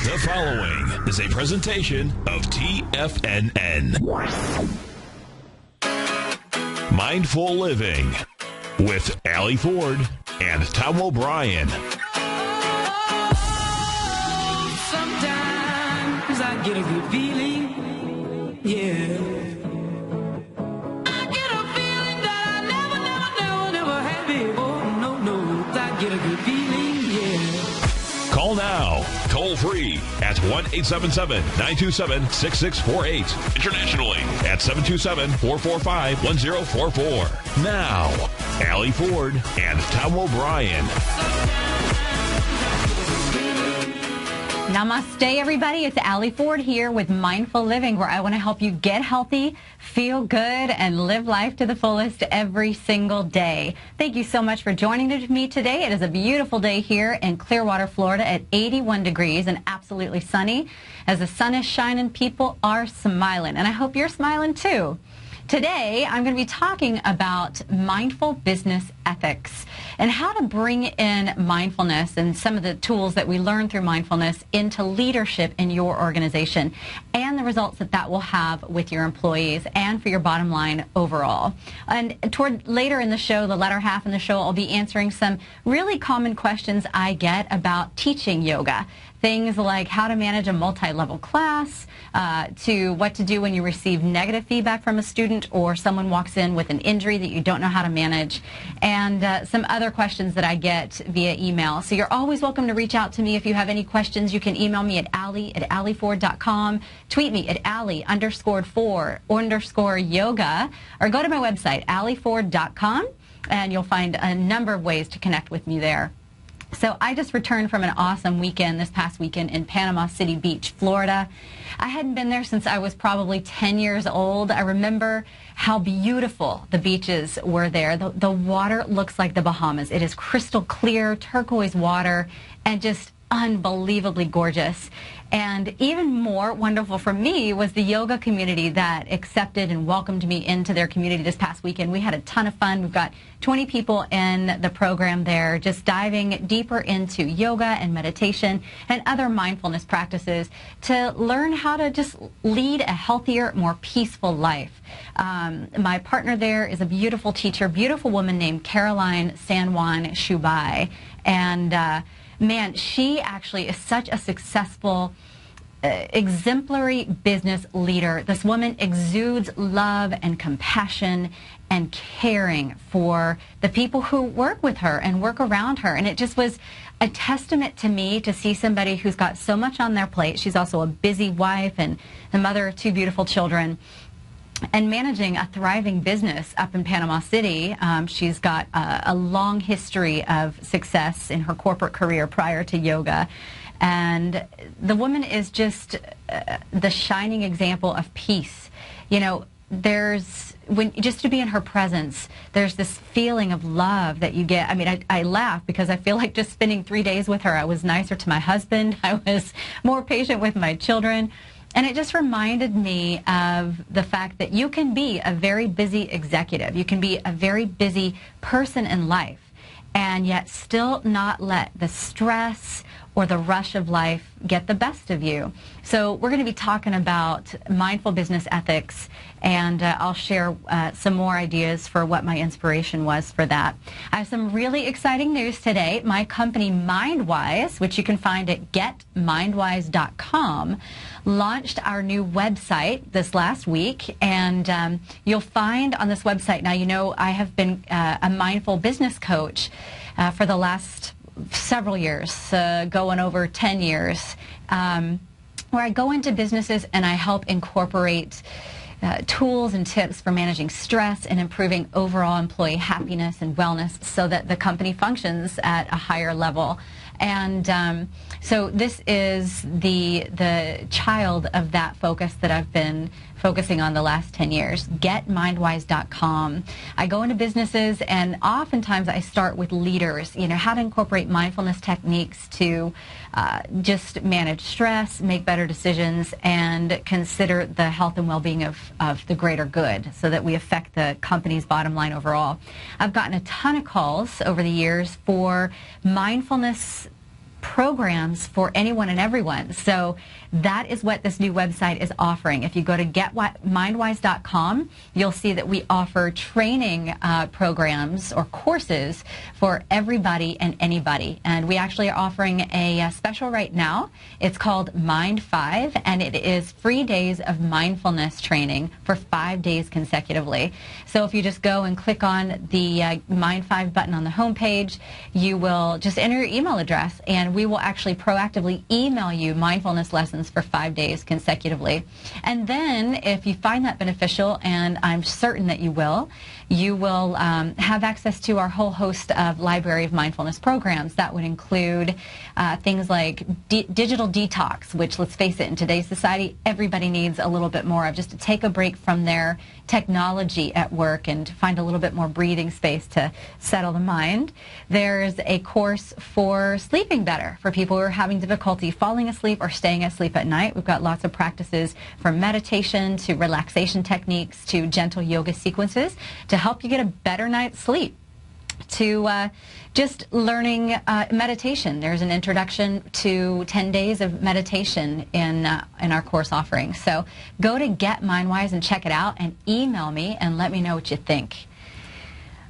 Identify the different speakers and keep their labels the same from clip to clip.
Speaker 1: The following is a presentation of TFNN. Mindful Living with Allie Ford and Tom O'Brien.
Speaker 2: Sometimes I get a good feeling, yeah. I get a feeling that I never had before. No, I get a good feeling, yeah.
Speaker 1: Call now, toll free at 1-877-927-6648. Internationally at 727-445-1044. Now, Allie Ford and Tom O'Brien.
Speaker 3: Namaste, everybody. It's Allie Ford here with Mindful Living, where I want to help you get healthy, feel good, and live life to the fullest every single day. Thank you so much for joining me today. It is a beautiful day here in Clearwater, Florida at 81 degrees and absolutely sunny. As the sun is shining, people are smiling, and I hope you're smiling too. Today, I'm going to be talking about mindful business ethics and how to bring in mindfulness and some of the tools that we learn through mindfulness into leadership in your organization and the results that that will have with your employees and for your bottom line overall. And toward later in the show, the latter half in the show, I'll be answering some really common questions I get about teaching yoga. Things like how to manage a multi-level class, to what to do when you receive negative feedback from a student or someone walks in with an injury that you don't know how to manage, and some other questions that I get via email. So you're always welcome to reach out to me if you have any questions. You can email me at allie@allieford.com, tweet me at allie_4_yoga, or go to my website, allieford.com, and you'll find a number of ways to connect with me there. So I just returned from an awesome weekend this past weekend in Panama City Beach, Florida. I hadn't been there since I was probably 10 years old. I remember how beautiful the beaches were there. The water looks like the Bahamas. It is crystal clear, turquoise water, and just unbelievably gorgeous. And even more wonderful for me was the yoga community that accepted and welcomed me into their community this past weekend. We had a ton of fun. We've got 20 people in the program there, just diving deeper into yoga and meditation and other mindfulness practices to learn how to just lead a healthier, more peaceful life. My partner there is a beautiful teacher, beautiful woman named Caroline San Juan Shubai. And man, she actually is such a successful, exemplary business leader. This woman exudes love and compassion and caring for the people who work with her and work around her. And it just was a testament to me to see somebody who's got so much on their plate. She's also a busy wife and the mother of 2 beautiful children, and managing a thriving business up in Panama City. She's got a long history of success in her corporate career prior to yoga. And the woman is just the shining example of peace. You know, just to be in her presence, there's this feeling of love that you get. I mean, I laugh because I feel like just spending 3 days with her, I was nicer to my husband. I was more patient with my children. And it just reminded me of the fact that you can be a very busy executive. You can be a very busy person in life and yet still not let the stress or the rush of life get the best of you. So we're going to be talking about mindful business ethics, and I'll share some more ideas for what my inspiration was for that. I have some really exciting news today. My company Mindwise, which you can find at getmindwise.com, launched our new website this last week, and you'll find on this website, now you know I have been a mindful business coach for the last several years, going over 10 years, where I go into businesses and I help incorporate tools and tips for managing stress and improving overall employee happiness and wellness so that the company functions at a higher level. And so this is the child of that focus that I've been focusing on the last 10 years, getmindwise.com. I go into businesses and oftentimes I start with leaders, you know, how to incorporate mindfulness techniques to just manage stress, make better decisions, and consider the health and well-being of the greater good so that we affect the company's bottom line overall. I've gotten a ton of calls over the years for mindfulness programs for anyone and everyone. So that is what this new website is offering. If you go to getmindwise.com, you'll see that we offer training programs or courses for everybody and anybody. And we actually are offering a special right now. It's called Mind 5, and it is free days of mindfulness training for 5 days consecutively. So if you just go and click on the Mind 5 button on the homepage, you will just enter your email address, and we will actually proactively email you mindfulness lessons for 5 days consecutively. And then if you find that beneficial, and I'm certain that you will have access to our whole host of library of mindfulness programs. That would include things like digital detox, which, let's face it, in today's society, everybody needs a little bit more of, just to take a break from their technology at work and to find a little bit more breathing space to settle the mind. There's a course for sleeping better for people who are having difficulty falling asleep or staying asleep at night. We've got lots of practices from meditation to relaxation techniques to gentle yoga sequences to help you get a better night's sleep. To just learning meditation. There's an introduction to 10 days of meditation in our course offering. So go to Get Mindwise and check it out, and email me and let me know what you think.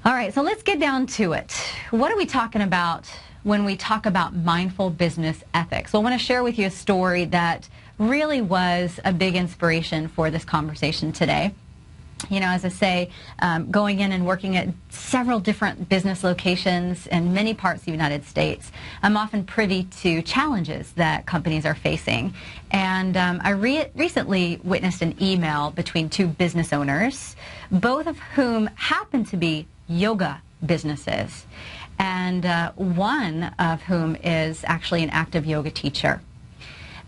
Speaker 3: All right, so let's get down to it. What are we talking about when we talk about mindful business ethics? Well, I want to share with you a story that really was a big inspiration for this conversation today. You know, as I say, going in and working at several different business locations in many parts of the United States, I'm often privy to challenges that companies are facing. And I recently witnessed an email between two business owners, both of whom happen to be yoga businesses, and one of whom is actually an active yoga teacher.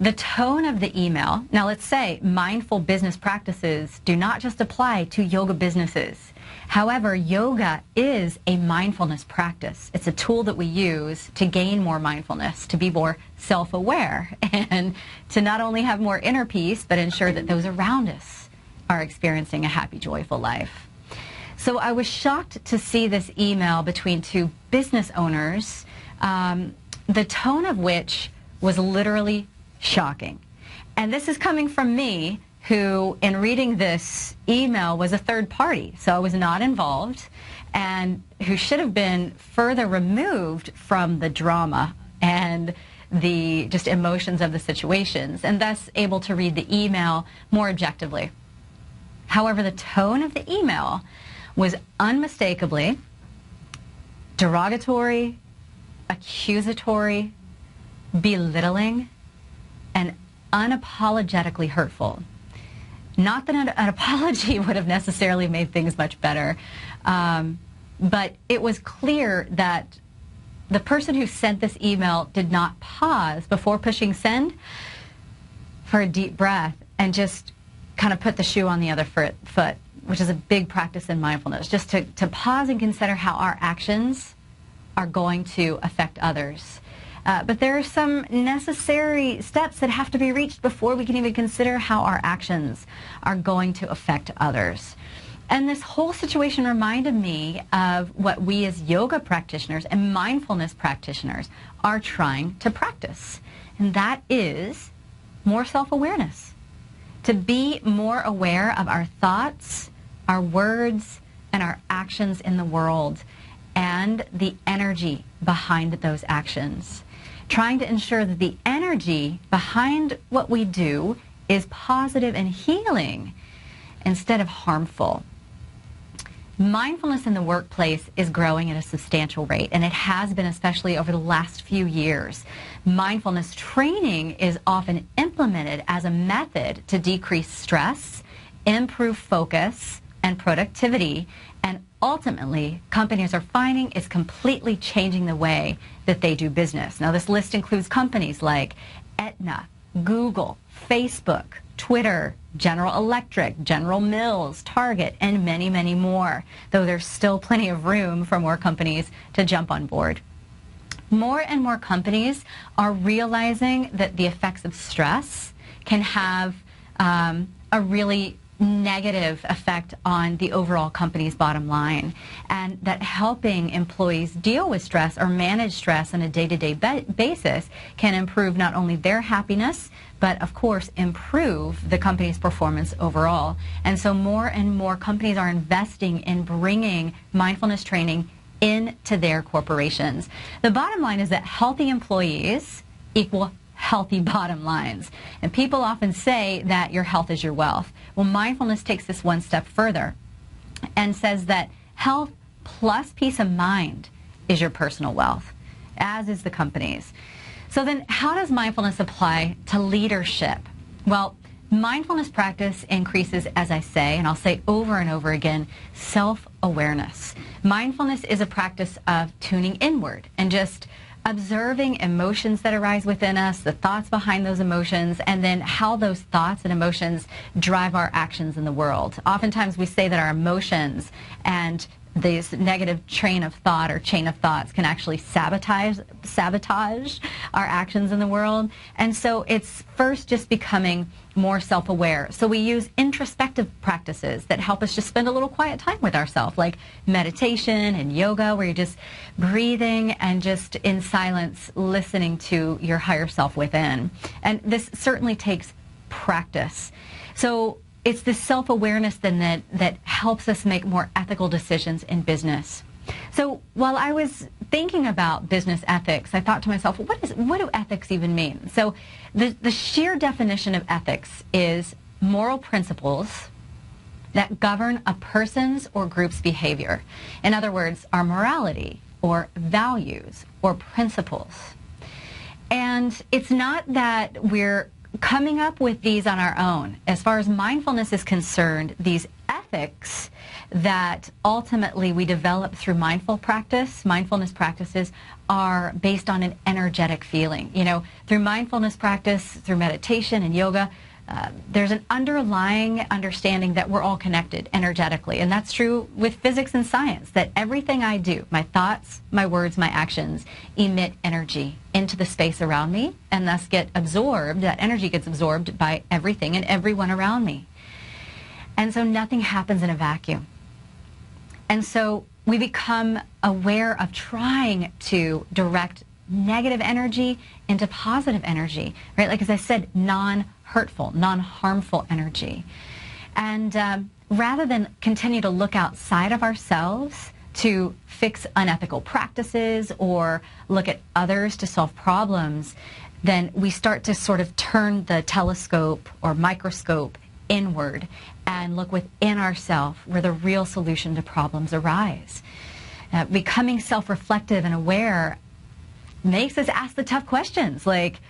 Speaker 3: The tone of the email, now let's say mindful business practices do not just apply to yoga businesses. However, yoga is a mindfulness practice. It's a tool that we use to gain more mindfulness, to be more self-aware, and to not only have more inner peace, but ensure that those around us are experiencing a happy, joyful life. So I was shocked to see this email between two business owners, the tone of which was literally shocking. And this is coming from me, who, in reading this email, was a third party, so I was not involved, and who should have been further removed from the drama and the just emotions of the situations, and thus able to read the email more objectively. However, the tone of the email was unmistakably derogatory, accusatory, belittling, and unapologetically hurtful. Not that an apology would have necessarily made things much better, but it was clear that the person who sent this email did not pause before pushing send for a deep breath and just kind of put the shoe on the other foot, which is a big practice in mindfulness, just to pause and consider how our actions are going to affect others. But there are some necessary steps that have to be reached before we can even consider how our actions are going to affect others. And this whole situation reminded me of what we as yoga practitioners and mindfulness practitioners are trying to practice. And that is more self-awareness. To be more aware of our thoughts, our words, and our actions in the world, and the energy behind those actions. Trying to ensure that the energy behind what we do is positive and healing instead of harmful. Mindfulness in the workplace is growing at a substantial rate, and it has been, especially over the last few years. Mindfulness training is often implemented as a method to decrease stress, improve focus and productivity, and ultimately, companies are finding it's completely changing the way that they do business. Now, this list includes companies like Aetna, Google, Facebook, Twitter, General Electric, General Mills, Target, and many, many more, though there's still plenty of room for more companies to jump on board. More and more companies are realizing that the effects of stress can have a really negative effect on the overall company's bottom line, and that helping employees deal with stress or manage stress on a day-to-day basis can improve not only their happiness, but of course improve the company's performance overall. And so more and more companies are investing in bringing mindfulness training into their corporations. The bottom line is that healthy employees equal healthy bottom lines. And people often say that your health is your wealth. Well, mindfulness takes this one step further and says that health plus peace of mind is your personal wealth, as is the company's. So then how does mindfulness apply to leadership? Well, mindfulness practice increases, as I say, and I'll say over and over again, self-awareness. Mindfulness is a practice of tuning inward and just observing emotions that arise within us, the thoughts behind those emotions, and then how those thoughts and emotions drive our actions in the world. Oftentimes we say that our emotions and this negative train of thought or chain of thoughts can actually sabotage our actions in the world. And so it's first just becoming more self-aware. So we use introspective practices that help us just spend a little quiet time with ourselves, like meditation and yoga, where you're just breathing and just in silence listening to your higher self within. And this certainly takes practice. So it's this self-awareness then that helps us make more ethical decisions in business. So while I was thinking about business ethics, I thought to myself, well, what do ethics even mean? So the sheer definition of ethics is moral principles that govern a person's or group's behavior. In other words, our morality or values or principles. And it's not that we're coming up with these on our own. As far as mindfulness is concerned, these ethics that ultimately we develop through mindfulness practices are based on an energetic feeling. You know, through mindfulness practice, through meditation and yoga, there's an underlying understanding that we're all connected energetically. And that's true with physics and science, that everything I do, my thoughts, my words, my actions, emit energy into the space around me and thus get absorbed, that energy gets absorbed by everything and everyone around me. And so nothing happens in a vacuum. And so we become aware of trying to direct negative energy into positive energy, right? Like, as I said, non-hurtful, non-harmful energy. And rather than continue to look outside of ourselves to fix unethical practices or look at others to solve problems, then we start to sort of turn the telescope or microscope inward and look within ourselves where the real solution to problems arise. Becoming self-reflective and aware makes us ask the tough questions like,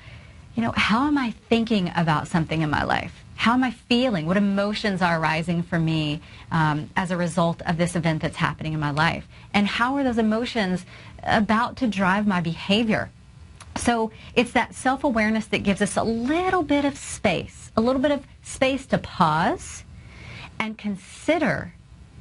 Speaker 3: you know, how am I thinking about something in my life? How am I feeling? What emotions are arising for me as a result of this event that's happening in my life? And how are those emotions about to drive my behavior? So it's that self-awareness that gives us a little bit of space to pause and consider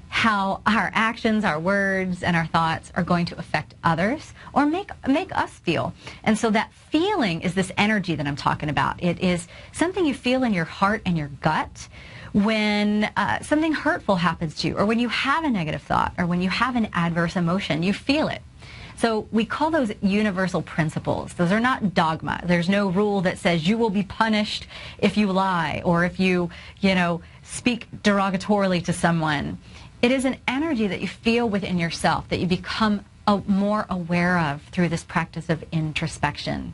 Speaker 3: how our actions, our words, and our thoughts are going to affect others or make us feel. And so that feeling is this energy that I'm talking about. It is something you feel in your heart and your gut when something hurtful happens to you, or when you have a negative thought, or when you have an adverse emotion, you feel it. So we call those universal principles. Those are not dogma. There's no rule that says you will be punished if you lie or if you speak derogatorily to someone. It is an energy that you feel within yourself, that you become more aware of through this practice of introspection.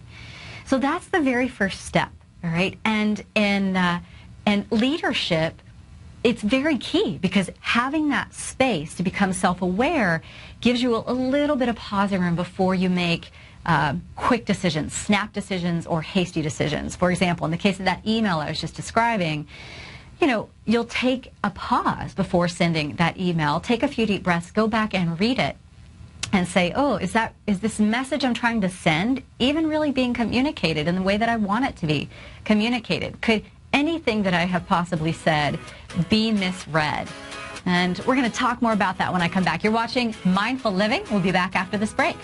Speaker 3: So that's the very first step, all right? And in leadership, it's very key because having that space to become self-aware gives you a little bit of pausing room before you make quick decisions, snap decisions, or hasty decisions. For example, in the case of that email I was just describing, you'll take a pause before sending that email, take a few deep breaths, go back and read it and say, oh, is this message I'm trying to send even really being communicated in the way that I want it to be communicated? Could anything that I have possibly said be misread? And we're going to talk more about that when I come back. You're watching Mindful Living. We'll be back after this break.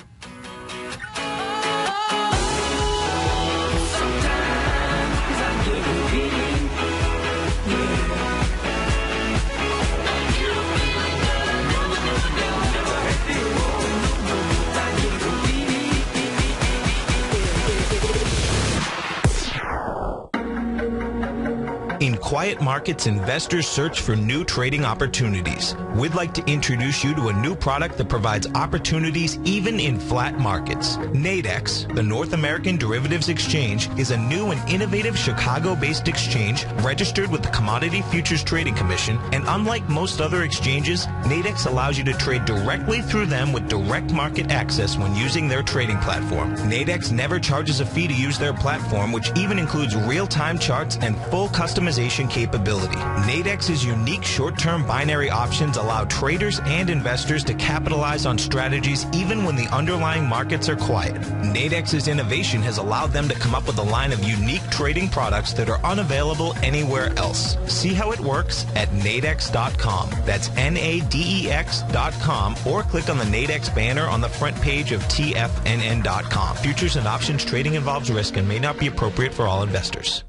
Speaker 4: quiet markets, investors search for new trading opportunities. We'd like to introduce you to a new product that provides opportunities even in flat markets. Nadex, the North American Derivatives Exchange, is a new and innovative Chicago-based exchange registered with the Commodity Futures Trading Commission, and unlike most other exchanges, Nadex allows you to trade directly through them with direct market access when using their trading platform. Nadex never charges a fee to use their platform, which even includes real-time charts and full customization capability. Nadex's unique short-term binary options allow traders and investors to capitalize on strategies even when the underlying markets are quiet. Nadex's innovation has allowed them to come up with a line of unique trading products that are unavailable anywhere else. See how it works at nadex.com. That's NADEX.com, or click on the Nadex banner on the front page of TFNN.com. Futures and options trading involves risk and may not be appropriate for all investors.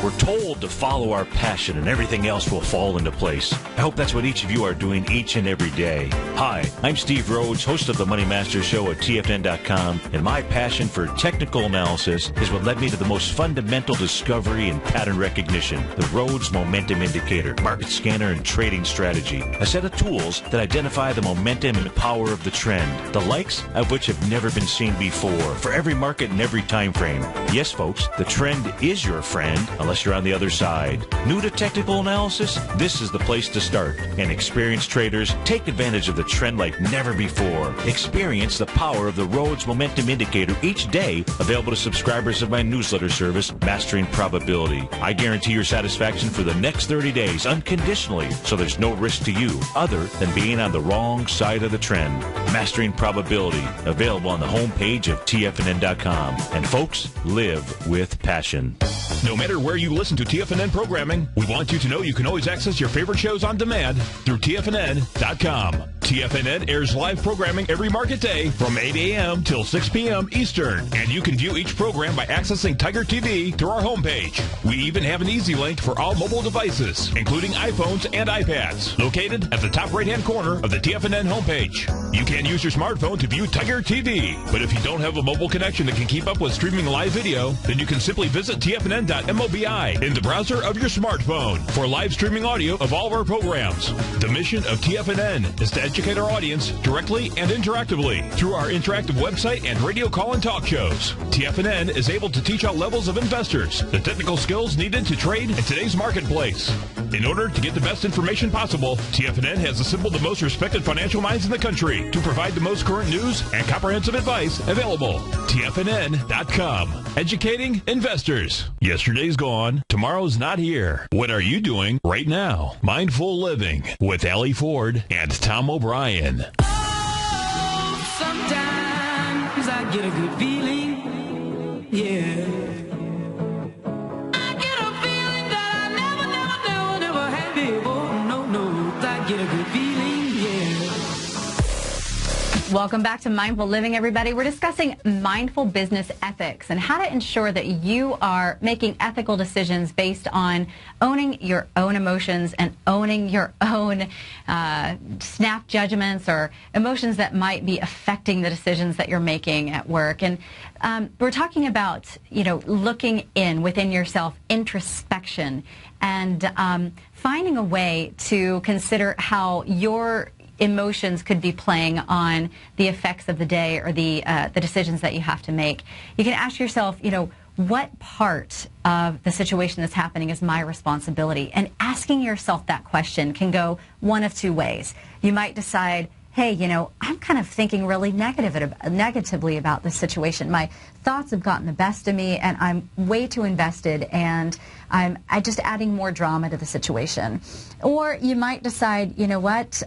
Speaker 5: We're told to follow our passion and everything else will fall into place. I hope that's what each of you are doing each and every day. Hi, I'm Steve Rhodes, host of the Money Master Show at TFNN.com, and my passion for technical analysis is what led me to the most fundamental discovery in pattern recognition, the Rhodes Momentum Indicator, market scanner, and trading strategy, a set of tools that identify the momentum and power of the trend, the likes of which have never been seen before, for every market and every time frame. Yes, folks, the trend is your friend, unless you're on the other side. New to technical analysis? This is the place to start. And experienced traders take advantage of the trend like never before. Experience the power of the Rhodes Momentum Indicator each day, available to subscribers of my newsletter service, Mastering Probability. I guarantee your satisfaction for the next 30 days unconditionally, so there's no risk to you other than being on the wrong side of the trend. Mastering Probability, available on the homepage of TFNN.com. And folks, live with passion.
Speaker 1: No matter where you listen to TFNN programming, we want you to know you can always access your favorite shows on demand through TFNN.com. TFNN airs live programming every market day from 8 a.m. till 6 p.m. Eastern, and you can view each program by accessing Tiger TV through our homepage. We even have an easy link for all mobile devices, including iPhones and iPads, located at the top right-hand corner of the TFNN homepage. You can use your smartphone to view Tiger TV, but if you don't have a mobile connection that can keep up with streaming live video, then you can simply visit TFNN.mobi in the browser of your smartphone for live streaming audio of all of our programs. The mission of TFNN is to educate our audience directly and interactively through our interactive website and radio call and talk shows. TFNN is able to teach all levels of investors the technical skills needed to trade in today's marketplace. In order to get the best information possible, TFNN has assembled the most respected financial minds in the country to provide the most current news and comprehensive advice available. TFNN.com. Educating investors. Yesterday's gone. Tomorrow's not here. What are you doing right now? Mindful Living with Allie Ford and Tom O'Brien.
Speaker 2: Oh, sometimes I get a good feeling, yeah. I get a feeling that I never had before. No, I get a good feeling, yeah.
Speaker 3: Welcome back to Mindful Living, everybody. We're discussing mindful business ethics and how to ensure that you are making ethical decisions based on owning your own emotions and owning your own snap judgments or emotions that might be affecting the decisions that you're making at work. And we're talking about, looking within yourself, introspection, and finding a way to consider how your emotions could be playing on the effects of the day or the decisions that you have to make. You can ask yourself, what part of the situation that's happening is my responsibility? And asking yourself that question can go one of two ways. You might decide, hey, I'm kind of thinking really negatively about this situation. My thoughts have gotten the best of me, and I'm way too invested, and I'm just adding more drama to the situation. Or you might decide, what,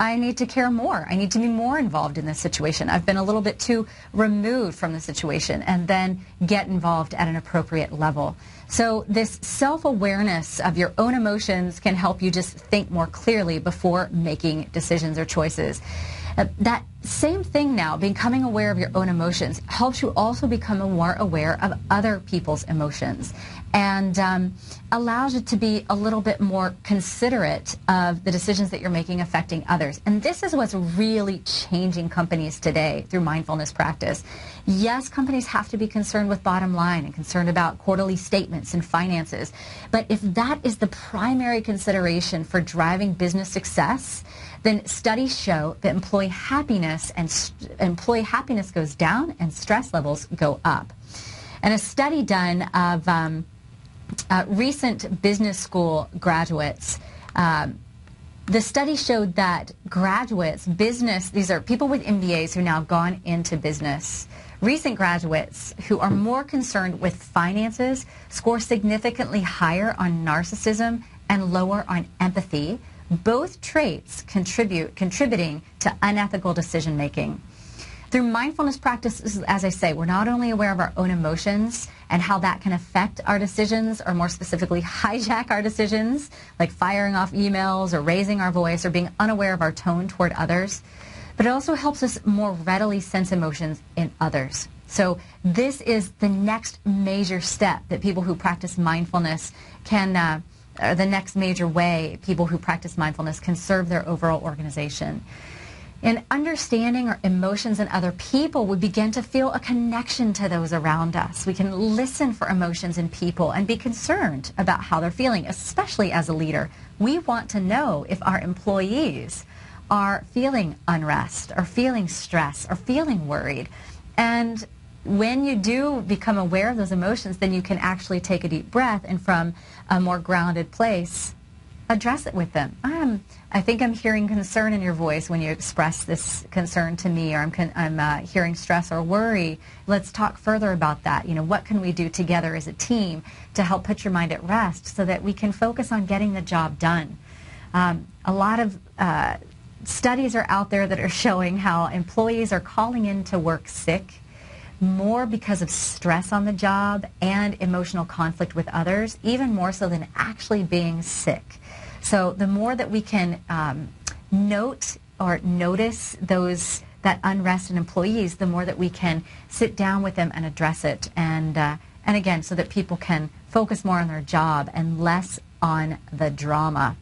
Speaker 3: I need to care more. I need to be more involved in this situation. I've been a little bit too removed from the situation, and then get involved at an appropriate level. So this self-awareness of your own emotions can help you just think more clearly before making decisions or choices. That same thing now, becoming aware of your own emotions helps you also become more aware of other people's emotions, and allows you to be a little bit more considerate of the decisions that you're making affecting others. And this is what's really changing companies today through mindfulness practice. Yes, companies have to be concerned with bottom line and concerned about quarterly statements and finances. But if that is the primary consideration for driving business success, then studies show that employee happiness goes down and stress levels go up. And a study done of recent business school graduates, the study showed that graduates, these are people with MBAs who now gone into business. Recent graduates who are more concerned with finances score significantly higher on narcissism and lower on empathy, both traits contributing to unethical decision making. Through mindfulness practices, as I say, we're not only aware of our own emotions and how that can affect our decisions, or more specifically hijack our decisions, like firing off emails or raising our voice or being unaware of our tone toward others, but it also helps us more readily sense emotions in others. So this is the next major step that people who practice mindfulness can, or the next major way people who practice mindfulness can serve their overall organization. In understanding our emotions in other people, we begin to feel a connection to those around us. We can listen for emotions in people and be concerned about how they're feeling, especially as a leader. We want to know if our employees are feeling unrest or feeling stress or feeling worried. And when you do become aware of those emotions, then you can actually take a deep breath and from a more grounded place, address it with them. I think I'm hearing concern in your voice when you express this concern to me, or I'm hearing stress or worry. Let's talk further about that. You know, what can we do together as a team to help put your mind at rest so that we can focus on getting the job done? A lot of studies are out there that are showing how employees are calling in to work sick more because of stress on the job and emotional conflict with others, even more so than actually being sick. So the more that we can note or notice that unrest in employees, the more that we can sit down with them and address it, and again, so that people can focus more on their job and less on the drama.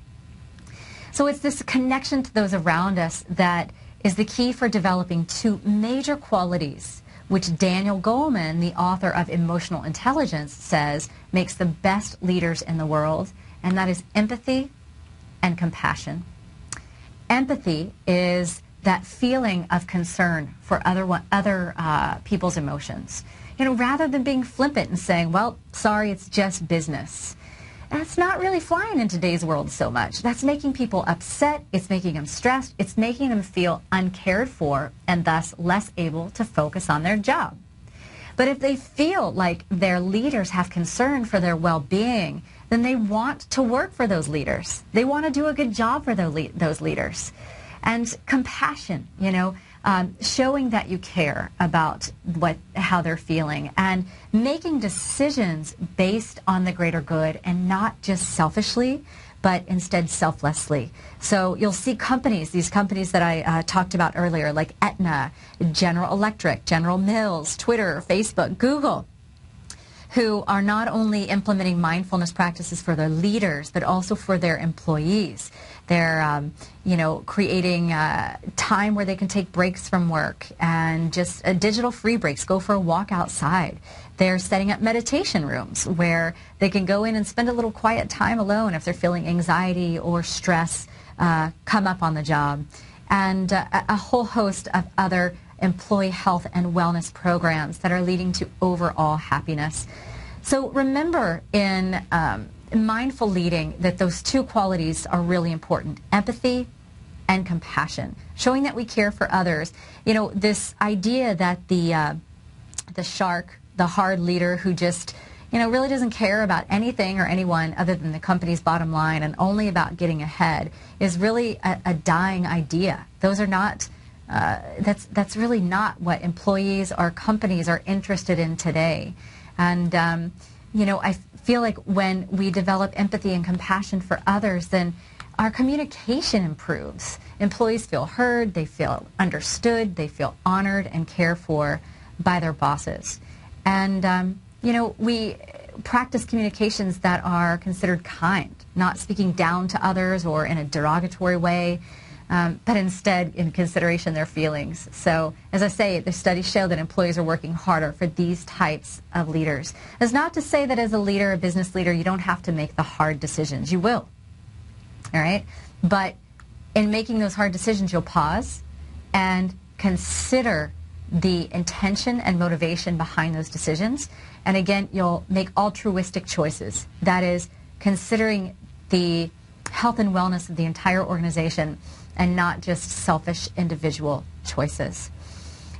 Speaker 3: So it's this connection to those around us that is the key for developing two major qualities, which Daniel Goleman, the author of Emotional Intelligence, says makes the best leaders in the world, and that is empathy and compassion. Empathy is that feeling of concern for other people's emotions. You know, rather than being flippant and saying, well, sorry, it's just business. That's not really flying in today's world so much. That's making people upset, it's making them stressed, it's making them feel uncared for, and thus less able to focus on their job. But if they feel like their leaders have concern for their well-being, then they want to work for those leaders. They want to do a good job for those leaders. And compassion, you know, showing that you care about how they're feeling, and making decisions based on the greater good and not just selfishly, but instead selflessly. So you'll see companies, these companies that I talked about earlier, like Aetna, General Electric, General Mills, Twitter, Facebook, Google, who are not only implementing mindfulness practices for their leaders, but also for their employees. They're, creating time where they can take breaks from work and just digital free breaks, go for a walk outside. They're setting up meditation rooms where they can go in and spend a little quiet time alone if they're feeling anxiety or stress come up on the job. And a whole host of other employee health and wellness programs that are leading to overall happiness. So remember in mindful leading that those two qualities are really important: empathy and compassion, showing that we care for others. You know, this idea that the shark, the hard leader who just, really doesn't care about anything or anyone other than the company's bottom line and only about getting ahead, is really a dying idea. Those are not, that's really not what employees or companies are interested in today. And, I feel like when we develop empathy and compassion for others, then our communication improves. Employees feel heard, they feel understood, they feel honored and cared for by their bosses. And, we practice communications that are considered kind, not speaking down to others or in a derogatory way, but instead in consideration of their feelings. So, as I say, the studies show that employees are working harder for these types of leaders. It's not to say that as a leader, a business leader, you don't have to make the hard decisions. You will. All right? But in making those hard decisions, you'll pause and consider the intention and motivation behind those decisions. And again, you'll make altruistic choices. That is, considering the health and wellness of the entire organization and not just selfish individual choices.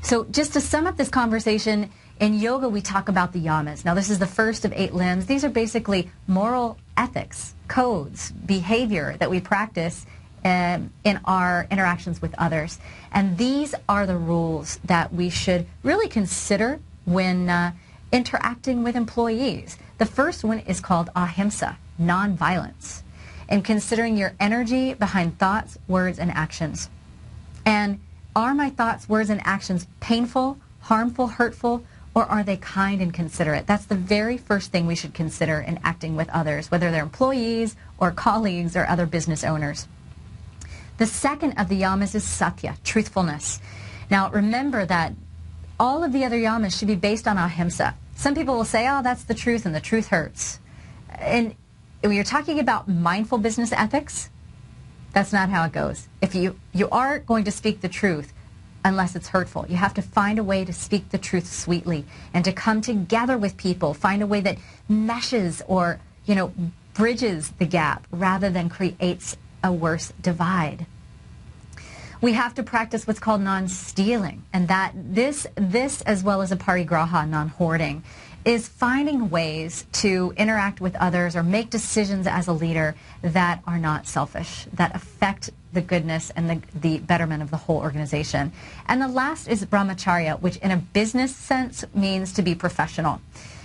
Speaker 3: So just to sum up this conversation, in yoga we talk about the yamas. Now this is the first of 8 limbs. These are basically moral ethics, codes, behavior that we practice in our interactions with others. And these are the rules that we should really consider when interacting with employees. The first one is called ahimsa, nonviolence, and considering your energy behind thoughts, words, and actions. And are my thoughts, words, and actions painful, harmful, hurtful, or are they kind and considerate? That's the very first thing we should consider in acting with others, whether they're employees or colleagues or other business owners. The second of the yamas is satya, truthfulness. Now remember that all of the other yamas should be based on ahimsa. Some people will say, oh, that's the truth and the truth hurts. And when you're talking about mindful business ethics, that's not how it goes. If you are going to speak the truth unless it's hurtful. You have to find a way to speak the truth sweetly and to come together with people, find a way that meshes or, bridges the gap rather than creates a worse divide. We have to practice what's called non-stealing, and that this as well as a parigraha, non-hoarding, is finding ways to interact with others or make decisions as a leader that are not selfish, that affect the goodness and the betterment of the whole organization. And the last is brahmacharya, which in a business sense means to be professional.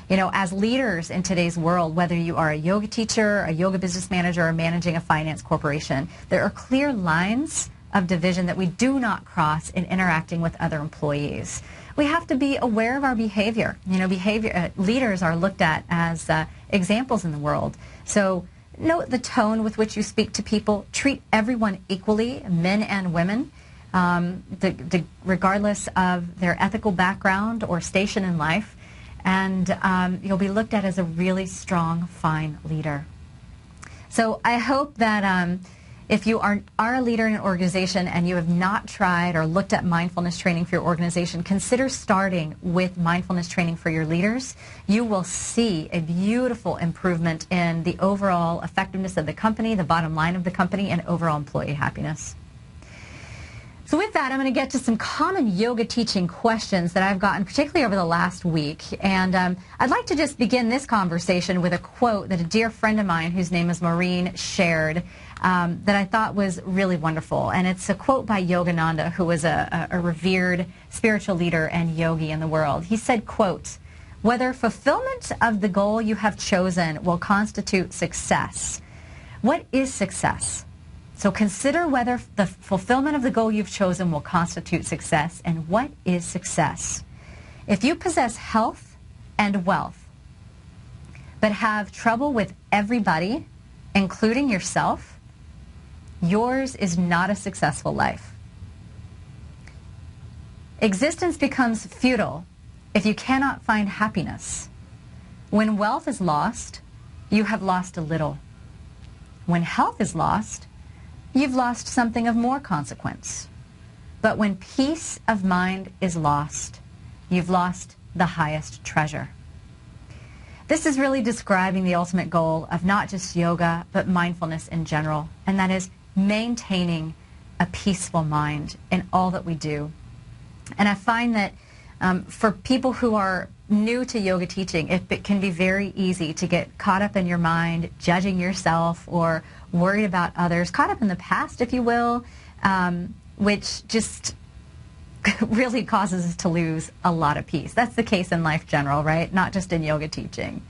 Speaker 3: As leaders in today's world, whether you are a yoga teacher, a yoga business manager, or managing a finance corporation, there are clear lines of division that we do not cross in interacting with other employees. We have to be aware of our behavior. Leaders are looked at as examples in the world. So note the tone with which you speak to people. Treat everyone equally, men and women, regardless of their ethical background or station in life. And you'll be looked at as a really strong, fine leader. So I hope that if you are a leader in an organization and you have not tried or looked at mindfulness training for your organization, consider starting with mindfulness training for your leaders. You will see a beautiful improvement in the overall effectiveness of the company, the bottom line of the company, and overall employee happiness. So with that, I'm going to get to some common yoga teaching questions that I've gotten, particularly over the last week. And I'd like to just begin this conversation with a quote that a dear friend of mine, whose name is Maureen, shared that I thought was really wonderful. And it's a quote by Yogananda, who was a revered spiritual leader and yogi in the world. He said, quote, "Whether fulfillment of the goal you have chosen will constitute success. What is success? So consider whether the fulfillment of the goal you've chosen will constitute success, and what is success? If you possess health and wealth, but have trouble with everybody, including yourself, yours is not a successful life. Existence becomes futile if you cannot find happiness. When wealth is lost, you have lost a little. When health is lost, you've lost something of more consequence. But when peace of mind is lost, you've lost the highest treasure." This is really describing the ultimate goal of not just yoga, but mindfulness in general, and that is maintaining a peaceful mind in all that we do. And I find that for people who are new to yoga teaching, it can be very easy to get caught up in your mind, judging yourself or worried about others, caught up in the past, if you will, which just really causes us to lose a lot of peace. That's the case in life general, right? Not just in yoga teaching.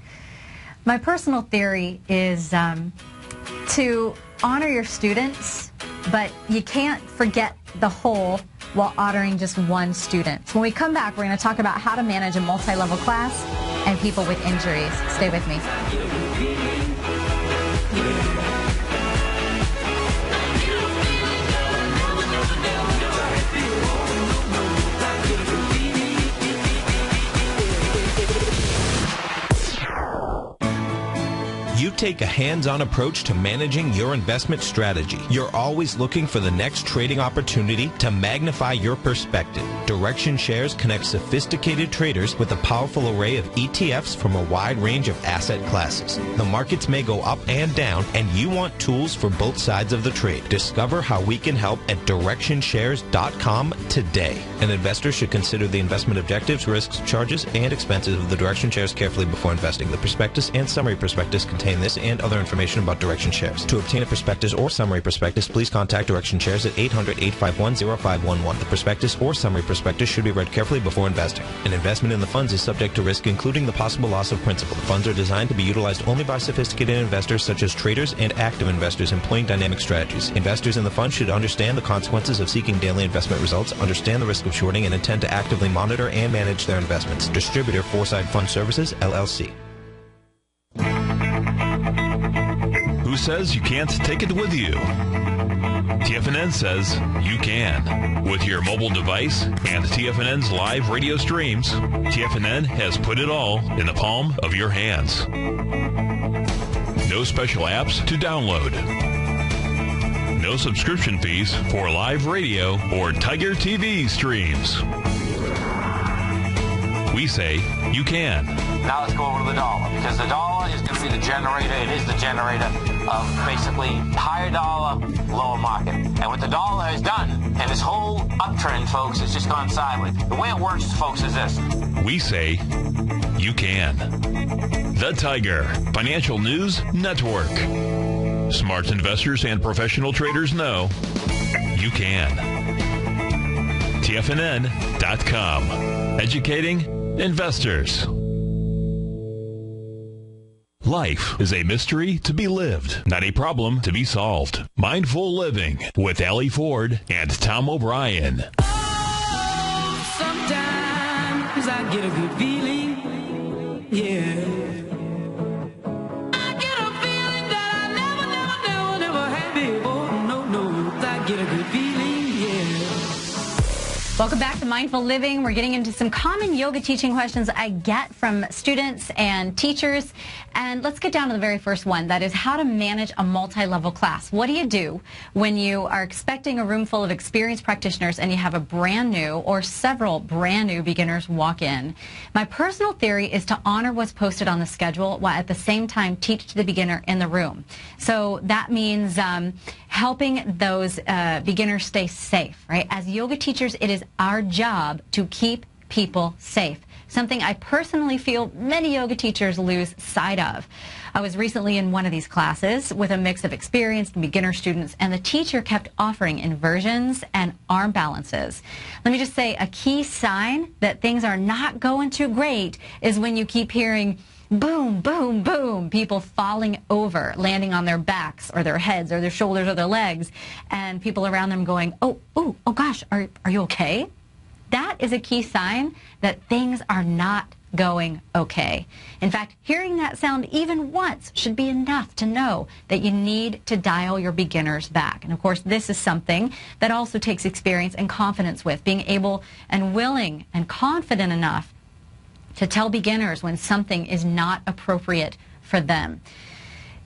Speaker 3: My personal theory is to honor your students, but you can't forget the whole while honoring just one student. So when we come back, we're going to talk about how to manage a multi-level class and people with injuries. Stay with me.
Speaker 4: You take a hands-on approach to managing your investment strategy. You're always looking for the next trading opportunity to magnify your perspective. Direction Shares connects sophisticated traders with a powerful array of ETFs from a wide range of asset classes. The markets may go up and down, and you want tools for both sides of the trade. Discover how we can help at DirectionShares.com today. An investor should consider the investment objectives, risks, charges, and expenses of the Direction Shares carefully before investing. The prospectus and summary prospectus contain this and other information about Direction Shares. To obtain a prospectus or summary prospectus, please contact Direction Shares at 800-851-0511. The prospectus or summary prospectus should be read carefully before investing. An investment in the funds is subject to risk, including the possible loss of principal. The funds are designed to be utilized only by sophisticated investors such as traders and active investors employing dynamic strategies. Investors in the fund should understand the consequences of seeking daily investment results, understand the risk of shorting, and intend to actively monitor and manage their investments. Distributor Foresight Fund Services, LLC.
Speaker 1: Who says you can't take it with you? TFNN says you can. With your mobile device and TFNN's live radio streams, TFNN has put it all in the palm of your hands. No special apps to download. No subscription fees for live radio or Tiger TV streams. We say you can.
Speaker 6: Now let's go over to the dollar, because the dollar is going to be the generator. It is the generator of basically higher dollar, lower market. And what the dollar has done, and this whole uptrend, folks, has just gone sideways. The way it works, folks, is this.
Speaker 1: We say you can. The Tiger Financial News Network. Smart investors and professional traders know you can. TFNN.com. Educating investors. Life is a mystery to be lived, not a problem to be solved. Mindful Living with Allie Ford and Tom O'Brien.
Speaker 2: Oh, sometimes I get a good feeling, yeah. I get a feeling that I never had before. No, I get a good feeling, yeah.
Speaker 3: Welcome back to Mindful Living. We're getting into some common yoga teaching questions I get from students and teachers. And let's get down to the very first one. That is how to manage a multi-level class. What do you do when you are expecting a room full of experienced practitioners and you have a brand new or several brand new beginners walk in? My personal theory is to honor what's posted on the schedule while at the same time teach to the beginner in the room. So that means helping those beginners stay safe, right? As yoga teachers, it is our job to keep people safe. Something I personally feel many yoga teachers lose sight of. I was recently in one of these classes with a mix of experienced and beginner students, and the teacher kept offering inversions and arm balances. Let me just say, a key sign that things are not going too great is when you keep hearing boom, boom, boom, people falling over, landing on their backs or their heads or their shoulders or their legs, and people around them going, oh gosh, are you okay? That is a key sign that things are not going okay. In fact, hearing that sound even once should be enough to know that you need to dial your beginners back. And of course, this is something that also takes experience and confidence with, being able and willing and confident enough to tell beginners when something is not appropriate for them.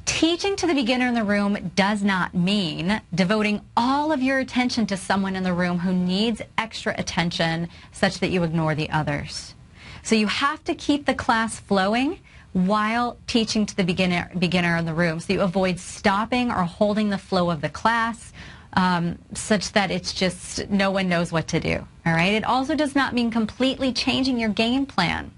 Speaker 3: Teaching to the beginner in the room does not mean devoting all of your attention to someone in the room who needs extra attention such that you ignore the others. So you have to keep the class flowing while teaching to the beginner in the room, so you avoid stopping or holding the flow of the class such that it's just no one knows what to do. All right? It also does not mean completely changing your game plan.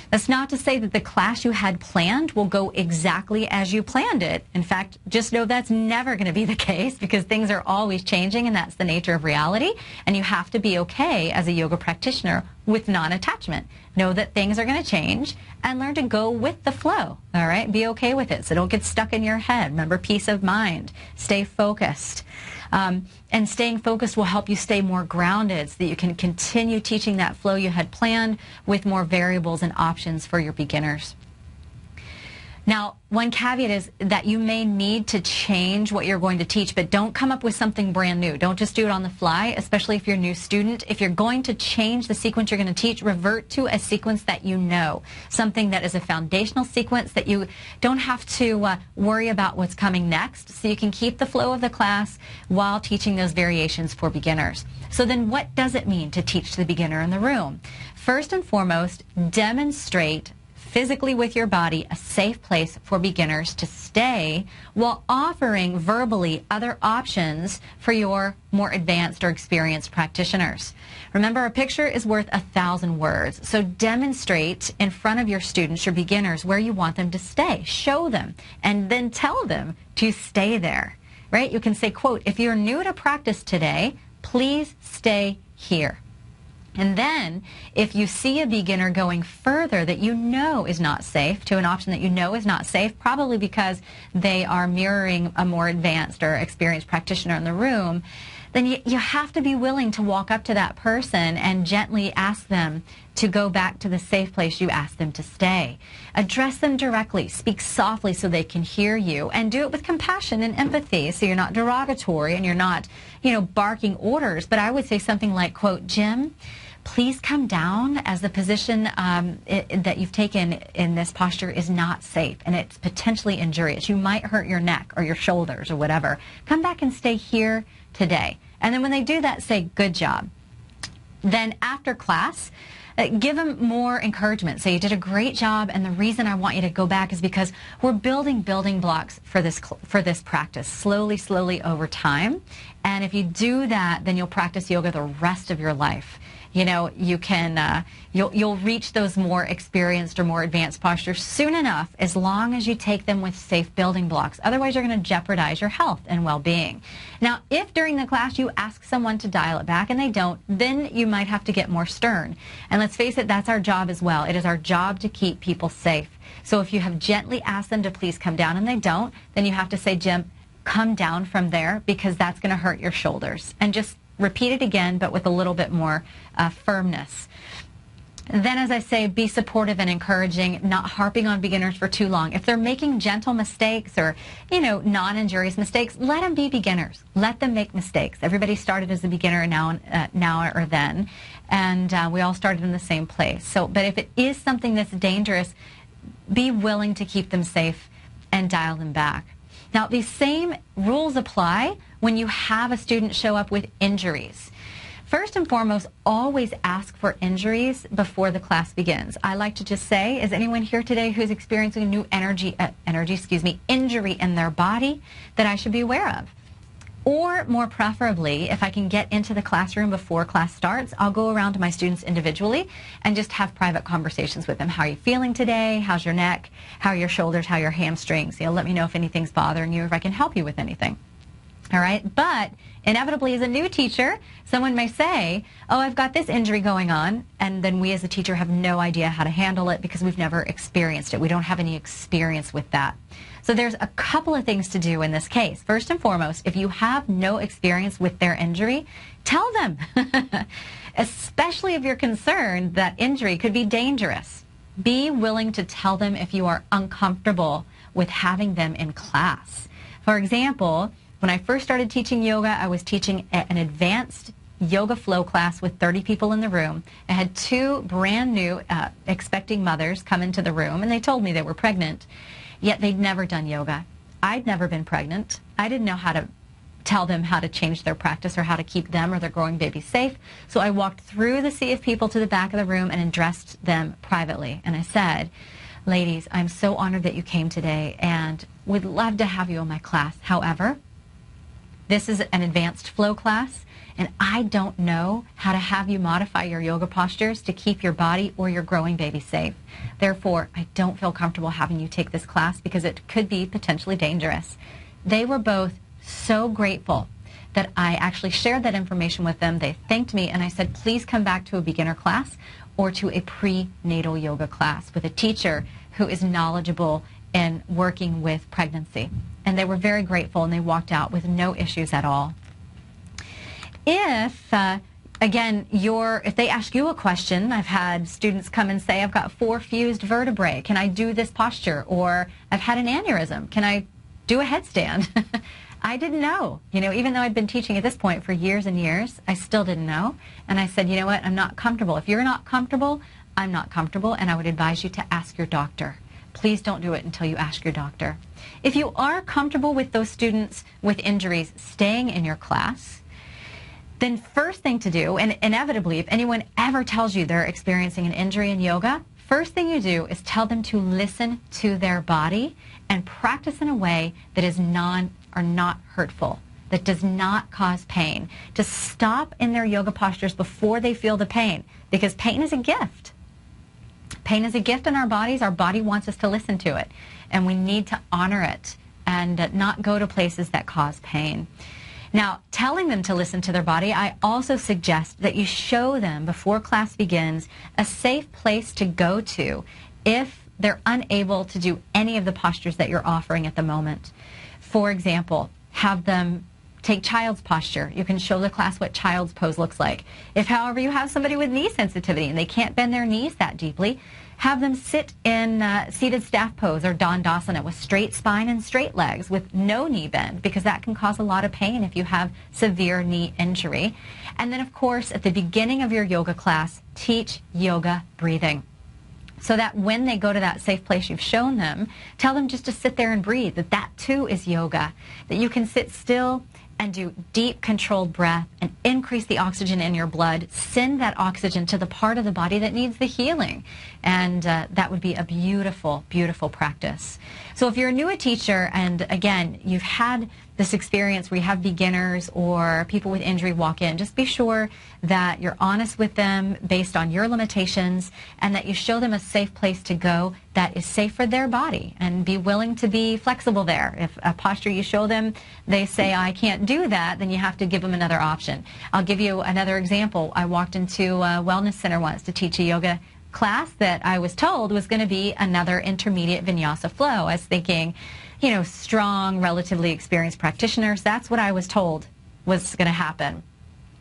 Speaker 3: That's not to say that the class you had planned will go exactly as you planned it. In fact, just know that's never going to be the case, because things are always changing, and that's the nature of reality. And you have to be okay as a yoga practitioner with non-attachment. Know that things are going to change and learn to go with the flow, all right? Be okay with it, so don't get stuck in your head. Remember, peace of mind. Stay focused. And staying focused will help you stay more grounded so that you can continue teaching that flow you had planned with more variables and options for your beginners. Now, one caveat is that you may need to change what you're going to teach, but don't come up with something brand new. Don't just do it on the fly, especially if you're a new student. If you're going to change the sequence you're going to teach, revert to a sequence that you know, something that is a foundational sequence that you don't have to worry about what's coming next, so you can keep the flow of the class while teaching those variations for beginners. So then what does it mean to teach the beginner in the room? First and foremost, demonstrate physically with your body a safe place for beginners to stay while offering verbally other options for your more advanced or experienced practitioners. Remember, a picture is worth 1,000 words. So demonstrate in front of your students, your beginners, where you want them to stay. Show them and then tell them to stay there, right? You can say, quote, if you're new to practice today, please stay here. And then, if you see a beginner going further that you know is not safe to an option that you know is not safe, probably because they are mirroring a more advanced or experienced practitioner in the room, then you have to be willing to walk up to that person and gently ask them to go back to the safe place you asked them to stay. Address them directly. Speak softly so they can hear you, and do it with compassion and empathy so you're not derogatory and you're not, barking orders. But I would say something like, quote, Jim, please come down, as the position that you've taken in this posture is not safe and it's potentially injurious. You might hurt your neck or your shoulders or whatever. Come back and stay here today. And then when they do that, say, good job. Then after class, give them more encouragement. Say, you did a great job, and the reason I want you to go back is because we're building blocks for this practice, slowly over time. And if you do that, then you'll practice yoga the rest of your life. You can, you'll reach those more experienced or more advanced postures soon enough, as long as you take them with safe building blocks. Otherwise, you're going to jeopardize your health and well-being. Now, if during the class you ask someone to dial it back and they don't, then you might have to get more stern. And let's face it, that's our job as well. It is our job to keep people safe. So if you have gently asked them to please come down and they don't, then you have to say, Jim, come down from there, because that's going to hurt your shoulders. And just repeat it again, but with a little bit more firmness. Then, as I say, be supportive and encouraging, not harping on beginners for too long. If they're making gentle mistakes or, non-injurious mistakes, let them be beginners. Let them make mistakes. Everybody started as a beginner now or then, and we all started in the same place. But if it is something that's dangerous, be willing to keep them safe and dial them back. Now, these same rules apply when you have a student show up with injuries. First and foremost, always ask for injuries before the class begins. I like to just say, is anyone here today who's experiencing a new injury in their body that I should be aware of? Or more preferably, if I can get into the classroom before class starts, I'll go around to my students individually and just have private conversations with them. How are you feeling today? How's your neck? How are your shoulders? How are your hamstrings? Let me know if anything's bothering you, if I can help you with anything. All right, but inevitably as a new teacher, someone may say, oh, I've got this injury going on, and then we as a teacher have no idea how to handle it because we've never experienced it. We don't have any experience with that. So there's a couple of things to do in this case. First and foremost, if you have no experience with their injury, tell them, especially if you're concerned that injury could be dangerous. Be willing to tell them if you are uncomfortable with having them in class. For example, when I first started teaching yoga, I was teaching an advanced yoga flow class with 30 people in the room. I had two brand new expecting mothers come into the room, and they told me they were pregnant, yet they'd never done yoga. I'd never been pregnant. I didn't know how to tell them how to change their practice or how to keep them or their growing baby safe. So I walked through the sea of people to the back of the room and addressed them privately. And I said, ladies, I'm so honored that you came today and would love to have you in my class. However, this is an advanced flow class, and I don't know how to have you modify your yoga postures to keep your body or your growing baby safe. Therefore, I don't feel comfortable having you take this class because it could be potentially dangerous. They were both so grateful that I actually shared that information with them. They thanked me, and I said, please come back to a beginner class or to a prenatal yoga class with a teacher who is knowledgeable in working with pregnancy. And they were very grateful, and they walked out with no issues at all. If, again, if they ask you a question, I've had students come and say, I've got 4 fused vertebrae. Can I do this posture? Or I've had an aneurysm. Can I do a headstand? I didn't know. You know, even though I'd been teaching at this point for years and years, I still didn't know. And I said, you know what, I'm not comfortable. If you're not comfortable, I'm not comfortable, and I would advise you to ask your doctor. Please don't do it until you ask your doctor. If you are comfortable with those students with injuries staying in your class, then first thing to do, and inevitably, if anyone ever tells you they're experiencing an injury in yoga, first thing you do is tell them to listen to their body and practice in a way that is not hurtful, that does not cause pain. To stop in their yoga postures before they feel the pain, because pain is a gift. Pain is a gift in our bodies. Our body wants us to listen to it, and we need to honor it and not go to places that cause pain. Now, telling them to listen to their body, I also suggest that you show them before class begins a safe place to go to if they're unable to do any of the postures that you're offering at the moment. For example, have them take child's posture. You can show the class what child's pose looks like. If, however, you have somebody with knee sensitivity and they can't bend their knees that deeply, have them sit in seated staff pose or dandasana with straight spine and straight legs with no knee bend, because that can cause a lot of pain if you have severe knee injury. And then, of course, at the beginning of your yoga class, teach yoga breathing, so that when they go to that safe place you've shown them, tell them just to sit there and breathe, that too is yoga, that you can sit still and do deep controlled breath and increase the oxygen in your blood, send that oxygen to the part of the body that needs the healing. And that would be a beautiful, beautiful practice. So if you're a newer teacher and, again, you've had this experience where you have beginners or people with injury walk in, just be sure that you're honest with them based on your limitations and that you show them a safe place to go that is safe for their body, and be willing to be flexible there. If a posture you show them, they say, I can't do that, then you have to give them another option. I'll give you another example. I walked into a wellness center once to teach a yoga class that I was told was going to be another intermediate vinyasa flow. I was thinking, you know, strong, relatively experienced practitioners. That's what I was told was going to happen.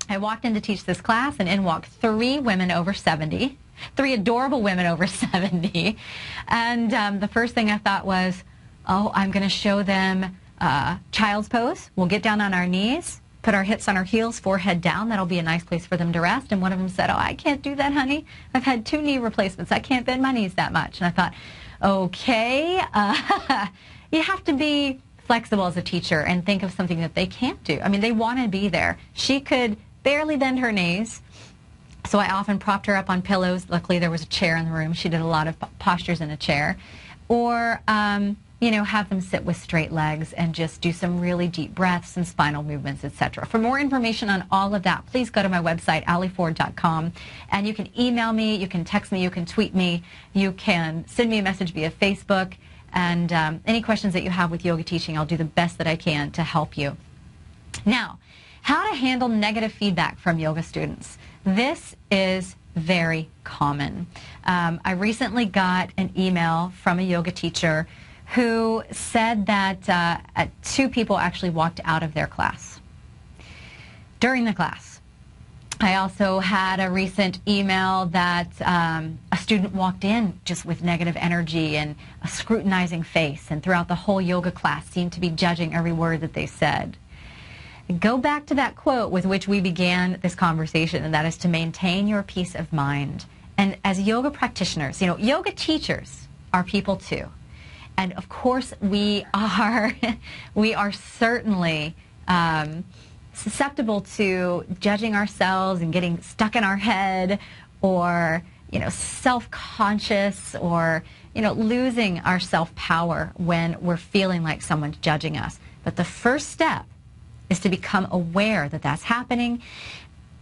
Speaker 3: I walked in to teach this class, and in walked 3 women over 70, 3 adorable women over 70. And the first thing I thought was, oh, I'm going to show them child's pose. We'll get down on our knees, put our hips on our heels, forehead down. That'll be a nice place for them to rest. And one of them said, oh, I can't do that, honey. I've had 2 knee replacements. I can't bend my knees that much. And I thought, okay, you have to be flexible as a teacher and think of something that they can't do. I mean, they want to be there. She could barely bend her knees, so I often propped her up on pillows. Luckily, there was a chair in the room. She did a lot of postures in a chair. Or, you know, have them sit with straight legs and just do some really deep breaths and spinal movements, etc. For more information on all of that, please go to my website, aliford.com, and you can email me, you can text me, you can tweet me, you can send me a message via Facebook, and any questions that you have with yoga teaching, I'll do the best that I can to help you. Now, how to handle negative feedback from yoga students. This is very common. I recently got an email from a yoga teacher who said that 2 people actually walked out of their class during the class. I also had a recent email that a student walked in just with negative energy and a scrutinizing face, and throughout the whole yoga class seemed to be judging every word that they said. Go back to that quote with which we began this conversation, and that is to maintain your peace of mind. And as yoga practitioners, you know, yoga teachers are people too. And of course, we are certainly susceptible to judging ourselves and getting stuck in our head, or, you know, self-conscious, or, you know, losing our self-power when we're feeling like someone's judging us. But the first step is to become aware that that's happening,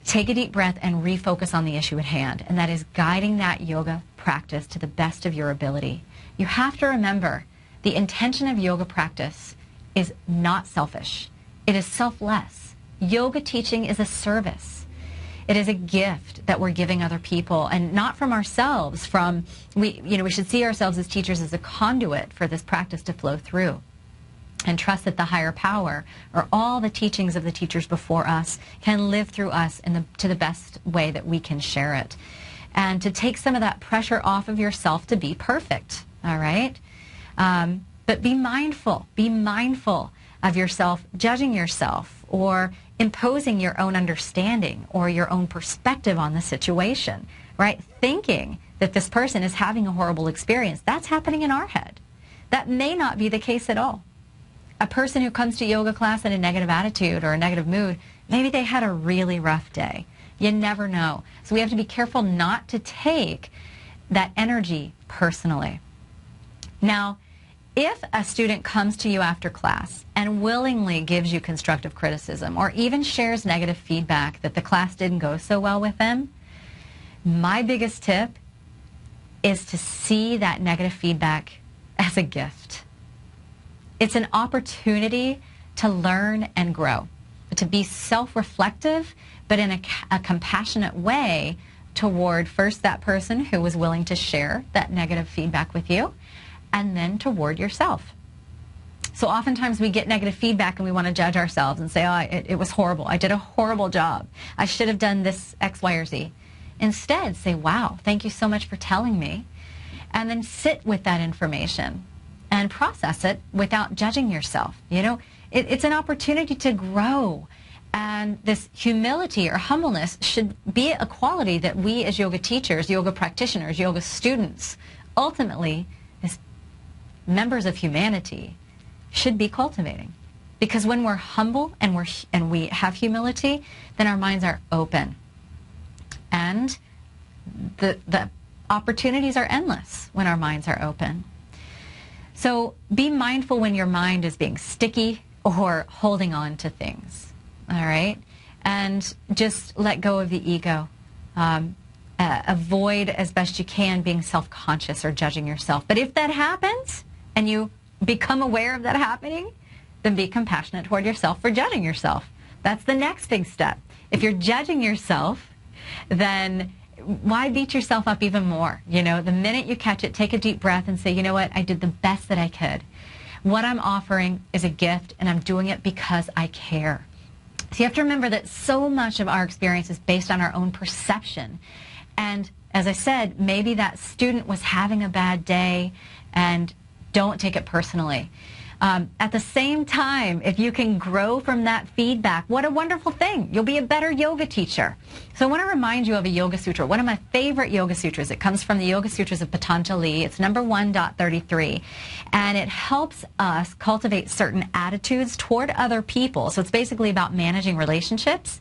Speaker 3: take a deep breath, and refocus on the issue at hand. And that is guiding that yoga practice to the best of your ability. You have to remember, the intention of yoga practice is not selfish. It is selfless. yoga teaching is a service. It is a gift that we're giving other people, and not from ourselves. We should see ourselves as teachers as a conduit for this practice to flow through, and trust that the higher power, or all the teachings of the teachers before us, can live through us to the best way that we can share it. And to take some of that pressure off of yourself to be perfect, all right? But be mindful of yourself judging yourself or imposing your own understanding or your own perspective on the situation, right? Thinking that this person is having a horrible experience. That's happening in our head. That may not be the case at all. A person who comes to yoga class in a negative attitude or a negative mood, maybe they had a really rough day. You never know. So we have to be careful not to take that energy personally. Now, if a student comes to you after class and willingly gives you constructive criticism or even shares negative feedback that the class didn't go so well with them, my biggest tip is to see that negative feedback as a gift. It's an opportunity to learn and grow, to be self-reflective, but in a compassionate way toward first that person who was willing to share that negative feedback with you, and then toward yourself. So oftentimes we get negative feedback and we want to judge ourselves and say, oh, it was horrible. I did a horrible job. I should have done this X, Y, or Z. Instead, say, wow, thank you so much for telling me. And then sit with that information and process it without judging yourself. You know, it's an opportunity to grow. And this humility or humbleness should be a quality that we as yoga teachers, yoga practitioners, yoga students, ultimately as members of humanity should be cultivating. Because when we're humble and we have humility, then our minds are open. And the opportunities are endless when our minds are open. So be mindful when your mind is being sticky or holding on to things. All right? And just let go of the ego. Avoid as best you can being self-conscious or judging yourself. But if that happens and you become aware of that happening, then be compassionate toward yourself for judging yourself. That's the next big step. If you're judging yourself, then why beat yourself up even more? You know, the minute you catch it, take a deep breath and say, you know what, I did the best that I could. What I'm offering is a gift, and I'm doing it because I care. So you have to remember that so much of our experience is based on our own perception. And as I said, maybe that student was having a bad day, and don't take it personally. At the same time, if you can grow from that feedback, what a wonderful thing. You'll be a better yoga teacher. So I want to remind you of a Yoga Sutra, one of my favorite Yoga Sutras. It comes from the Yoga Sutras of Patanjali. It's number 1.33. And it helps us cultivate certain attitudes toward other people. So it's basically about managing relationships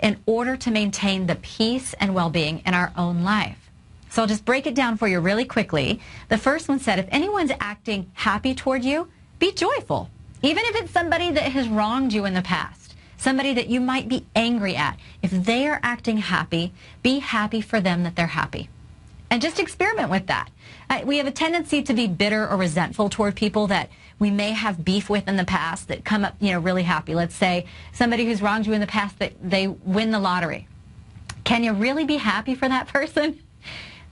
Speaker 3: in order to maintain the peace and well-being in our own life. So I'll just break it down for you really quickly. The first one said, if anyone's acting happy toward you, be joyful, even if it's somebody that has wronged you in the past, somebody that you might be angry at. If they are acting happy, be happy for them that they're happy. And just experiment with that. We have a tendency to be bitter or resentful toward people that we may have beef with in the past that come up, really happy. Let's say somebody who's wronged you in the past, that they win the lottery. Can you really be happy for that person?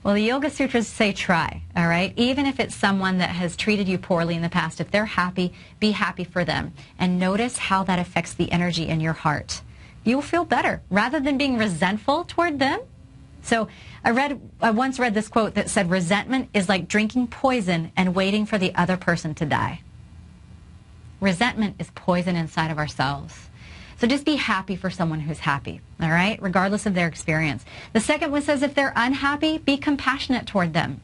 Speaker 3: Well, the Yoga Sutras say try, all right? Even if it's someone that has treated you poorly in the past, if they're happy, be happy for them. And notice how that affects the energy in your heart. You'll feel better rather than being resentful toward them. So I once read this quote that said, resentment is like drinking poison and waiting for the other person to die. Resentment is poison inside of ourselves. So just be happy for someone who's happy, all right, regardless of their experience. The second one says if they're unhappy, be compassionate toward them.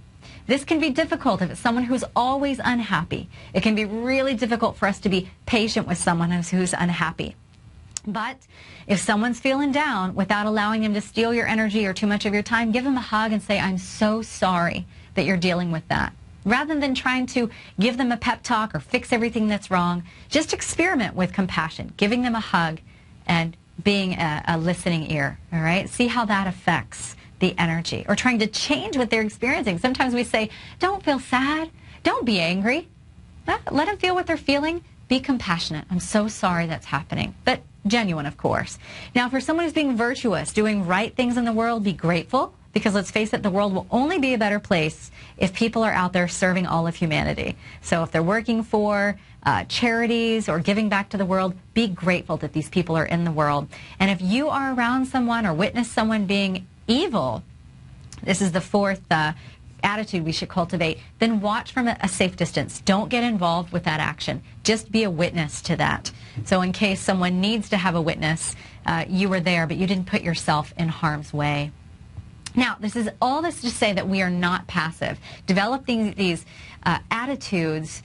Speaker 3: This can be difficult if it's someone who's always unhappy. It can be really difficult for us to be patient with someone who's unhappy. But if someone's feeling down, without allowing them to steal your energy or too much of your time, give them a hug and say, I'm so sorry that you're dealing with that. Rather than trying to give them a pep talk or fix everything that's wrong, just experiment with compassion, giving them a hug and being a listening ear, all right? See how that affects the energy, or trying to change what they're experiencing. Sometimes we say, don't feel sad, don't be angry. Let them feel what they're feeling. Be compassionate. I'm so sorry that's happening. But genuine, of course. Now, for someone who's being virtuous, doing right things in the world, be grateful, because let's face it, the world will only be a better place if people are out there serving all of humanity. So if they're working for charities or giving back to the world, be grateful that these people are in the world. And if you are around someone or witness someone being evil, this is the fourth attitude we should cultivate, then watch from a safe distance. Don't get involved with that action. Just be a witness to that. So in case someone needs to have a witness, you were there, but you didn't put yourself in harm's way. Now, this is all this to say that we are not passive. Developing these attitudes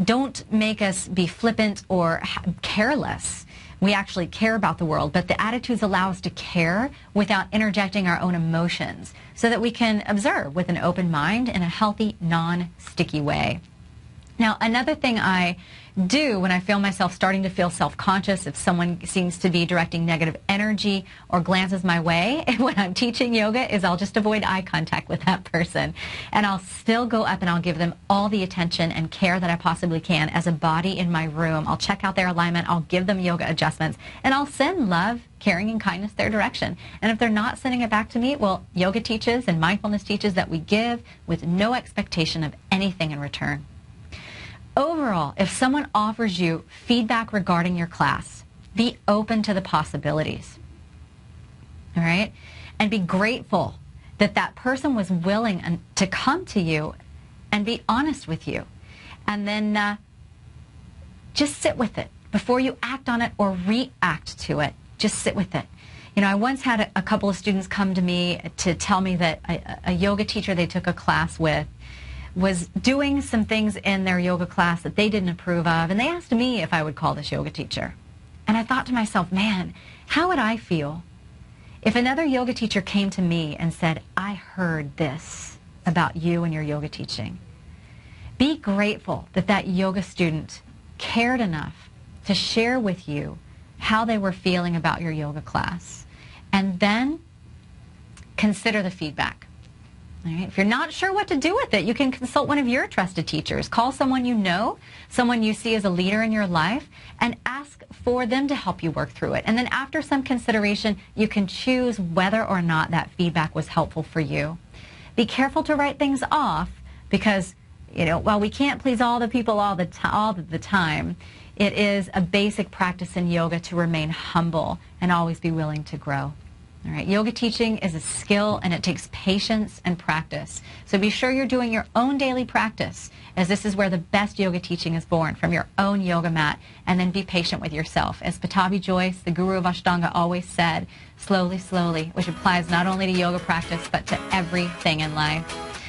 Speaker 3: don't make us be flippant or careless. We actually care about the world, but the attitudes allow us to care without interjecting our own emotions so that we can observe with an open mind in a healthy, non-sticky way. Now, another thing I do when I feel myself starting to feel self-conscious, if someone seems to be directing negative energy or glances my way when I'm teaching yoga, is I'll just avoid eye contact with that person. And I'll still go up and I'll give them all the attention and care that I possibly can as a body in my room. I'll check out their alignment, I'll give them yoga adjustments, and I'll send love, caring, and kindness their direction. And if they're not sending it back to me, well, yoga teaches and mindfulness teaches that we give with no expectation of anything in return. Overall, if someone offers you feedback regarding your class, be open to the possibilities, all right? And be grateful that that person was willing to come to you and be honest with you. And then just sit with it. Before you act on it or react to it, just sit with it. You know, I once had a couple of students come to me to tell me that a yoga teacher they took a class with was doing some things in their yoga class that they didn't approve of, and they asked me if I would call this yoga teacher. And I thought to myself, man, how would I feel if another yoga teacher came to me and said, I heard this about you and your yoga teaching? Be grateful that that yoga student cared enough to share with you how they were feeling about your yoga class. And then consider the feedback. All right. If you're not sure what to do with it, you can consult one of your trusted teachers. Call someone you know, someone you see as a leader in your life, and ask for them to help you work through it. And then after some consideration, you can choose whether or not that feedback was helpful for you. Be careful to write things off because, you know, while we can't please all the people all the time, it is a basic practice in yoga to remain humble and always be willing to grow. All right, yoga teaching is a skill and it takes patience and practice. So be sure you're doing your own daily practice, as this is where the best yoga teaching is born, from your own yoga mat, and then be patient with yourself. As Pattabhi Jois, the guru of Ashtanga, always said, slowly, slowly, which applies not only to yoga practice, but to everything in life.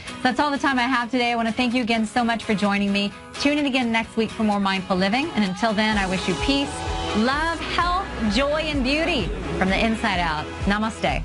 Speaker 3: So that's all the time I have today. I want to thank you again so much for joining me. Tune in again next week for more Mindful Living. And until then, I wish you peace, love, health, joy, and beauty from the inside out. Namaste.